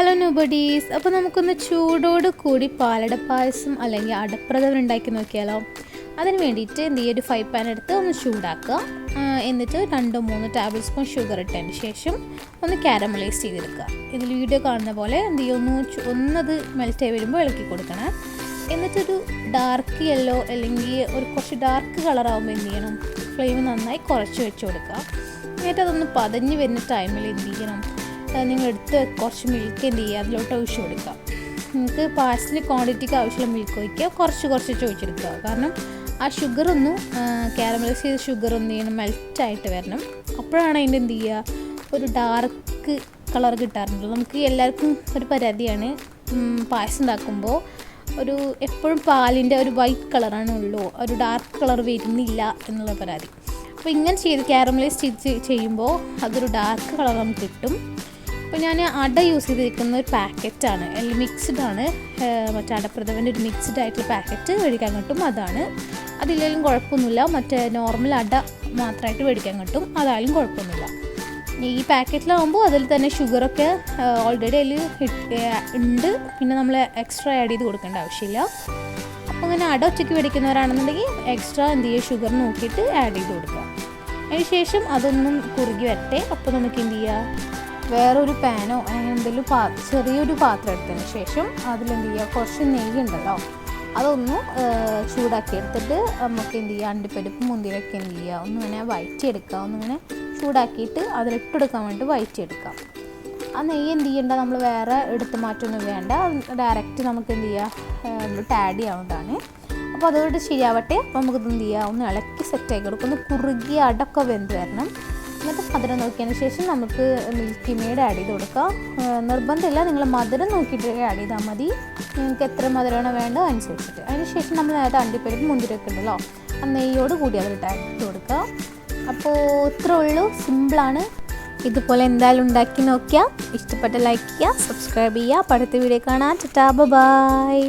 Hello nobody's. അപ്പോൾ നമുക്കൊന്ന് ചൂടോട് കൂടി പാലട പായസം അല്ലെങ്കിൽ അടപ്രഥമൻ ഉണ്ടാക്കി നോക്കിയാലോ. അതിന് വേണ്ടിയിട്ട് എന്ത് ചെയ്യുക, ഒരു 5 പാൻ എടുത്ത് ഒന്ന് ചൂടാക്കുക. എന്നിട്ട് 2-3 ടേബിൾ സ്പൂൺ ഷുഗർ ഇട്ടതിന് ശേഷം ഒന്ന് കാരമലൈസ് ചെയ്തെടുക്കുക. ഇതിൽ വീഡിയോ കാണുന്ന പോലെ എന്ത് ചെയ്യുക, ഒന്നത് മെൽറ്റ് ആയി വരുമ്പോൾ ഇളക്കി കൊടുക്കണം. എന്നിട്ടൊരു ഡാർക്ക് യെല്ലോ അല്ലെങ്കിൽ ഒരു കുറച്ച് ഡാർക്ക് കളറാകുമ്പോൾ എന്ത് ചെയ്യണം, ഫ്ലെയിം നന്നായി കുറച്ച് വെച്ച് കൊടുക്കുക. എന്നിട്ട് അതൊന്ന് പതഞ്ഞ് വരുന്ന ടൈമിൽ എന്ത് ചെയ്യണം, നിങ്ങൾ എടുത്ത് കുറച്ച് മിൽക്ക് എന്ത് ചെയ്യുക, അതിലോട്ട് ഒഴിച്ച് കൊടുക്കുക. നിങ്ങൾക്ക് പായസത്തിൻ്റെ ക്വാണ്ടിറ്റിക്ക് ആവശ്യമുള്ള മിൽക്ക് ഒഴിക്കുക, കുറച്ച് ചോദിച്ചെടുക്കുക. കാരണം ആ ഷുഗറൊന്നും കാരമലൈസ് ചെയ്ത ഷുഗർ ഒന്ന് ചെയ്യണം, മെൽറ്റായിട്ട് വരണം. അപ്പോഴാണ് അതിൻ്റെ എന്ത് ചെയ്യുക, ഒരു ഡാർക്ക് കളർ കിട്ടാറുണ്ട്. നമുക്ക് എല്ലാവർക്കും ഒരു പരാതിയാണ്, പായസം ഉണ്ടാക്കുമ്പോൾ എപ്പോഴും പാലിൻ്റെ ഒരു വൈറ്റ് കളറാണ് ഉള്ളൂ, ഒരു ഡാർക്ക് കളർ വരുന്നില്ല എന്നുള്ള പരാതി. അപ്പോൾ ഇങ്ങനെ കാരമലൈസ് ചെയ്യുമ്പോൾ അതൊരു ഡാർക്ക് കളർ നമുക്ക് കിട്ടും. അപ്പോൾ ഞാൻ അട യൂസ് ചെയ്തിരിക്കുന്ന ഒരു പാക്കറ്റാണ്, എല്ലാം മിക്സ്ഡ് ആണ്. മറ്റേ അടപ്രഥമൻ്റെ ഒരു മിക്സ്ഡ് ആയിട്ടുള്ള പാക്കറ്റ് മേടിക്കാൻ കിട്ടും, അതാണ്. അതില്ലെങ്കിലും കുഴപ്പമൊന്നുമില്ല. മറ്റേ നോർമൽ അട മാത്രമായിട്ട് മേടിക്കാൻ കിട്ടും, അതായാലും കുഴപ്പമൊന്നുമില്ല. ഈ പാക്കറ്റിലാകുമ്പോൾ അതിൽ തന്നെ ഷുഗറൊക്കെ ഓൾറെഡി അതിൽ ഉണ്ട്, പിന്നെ നമ്മൾ എക്സ്ട്രാ ആഡ് ചെയ്ത് കൊടുക്കേണ്ട ആവശ്യമില്ല. അപ്പോൾ അങ്ങനെ അട ഒറ്റയ്ക്ക് മേടിക്കുന്നവരാണെന്നുണ്ടെങ്കിൽ എക്സ്ട്രാ എന്ത് ചെയ്യുക, ഷുഗർ നോക്കിയിട്ട് ആഡ് ചെയ്ത് കൊടുക്കുക. അതിന് ശേഷം അതൊന്നും കുറുകി വരട്ടെ. അപ്പോൾ നമുക്ക് എന്ത് ചെയ്യുക, വേറൊരു പാനോ അങ്ങനെ എന്തെങ്കിലും ചെറിയൊരു പാത്രം എടുത്തതിന് ശേഷം അതിലെന്ത് ചെയ്യുക, കുറച്ച് നെയ്യ് ഉണ്ടല്ലോ അതൊന്ന് ചൂടാക്കി എടുത്തിട്ട് നമുക്ക് എന്ത് ചെയ്യുക, അണ്ടിപ്പരിപ്പ് മുന്തിരിയൊക്കെ എന്ത് ചെയ്യുക, ഒന്നിങ്ങനെ വഴറ്റിയെടുക്കുക. ഒന്നിങ്ങനെ ചൂടാക്കിയിട്ട് അതിലിട്ടെടുക്കാൻ വേണ്ടി വഴറ്റിയെടുക്കാം. ആ നെയ്യ് എന്ത് ചെയ്യേണ്ട, നമ്മൾ വേറെ എടുത്ത് മാറ്റമൊന്നും വേണ്ട, ഡയറക്റ്റ് നമുക്ക് എന്ത് ചെയ്യുക, നമ്മളിട്ട് ആഡ് ചെയ്യാവുന്നതാണ്. അപ്പോൾ അതുകൊണ്ട് ശരിയാവട്ടെ. അപ്പോൾ നമുക്കിത് എന്ത് ചെയ്യുക, ഒന്ന് ഇളക്കി സെറ്റാക്കി കൊടുക്കുക. ഒന്ന് കുറുകിയ അടക്കം വെന്ത് വരണം. എന്നിട്ട് മധുരം നോക്കിയതിന് ശേഷം നമുക്ക് മിൽക്കി മെയ്ഡ് ആഡ് ചെയ്ത് കൊടുക്കാം. നിർബന്ധമില്ല, നിങ്ങൾ മധുരം നോക്കിയിട്ട് ആഡ് ചെയ്താൽ മതി. നിങ്ങൾക്ക് എത്ര മധുരമാണോ വേണ്ടത് അനുസരിച്ചിട്ട്. അതിന് ശേഷം നമ്മൾ നേരത്തെ അണ്ടിപ്പരിപ്പ് മുന്തിരിയൊക്കെ ഉണ്ടല്ലോ, ആ നെയ്യോട് കൂടി അതിലിട്ട് ആഡ് ചെയ്ത് കൊടുക്കുക. അപ്പോൾ ഇത്രേ ഉള്ളൂ, സിമ്പിളാണ്. ഇതുപോലെ എന്തായാലും ഉണ്ടാക്കി നോക്കിയാൽ ഇഷ്ടപ്പെട്ട ലൈക്ക് ചെയ്യുക, സബ്സ്ക്രൈബ് ചെയ്യുക. അടുത്ത വീഡിയോ കാണാം. ടാറ്റാ, ബൈ.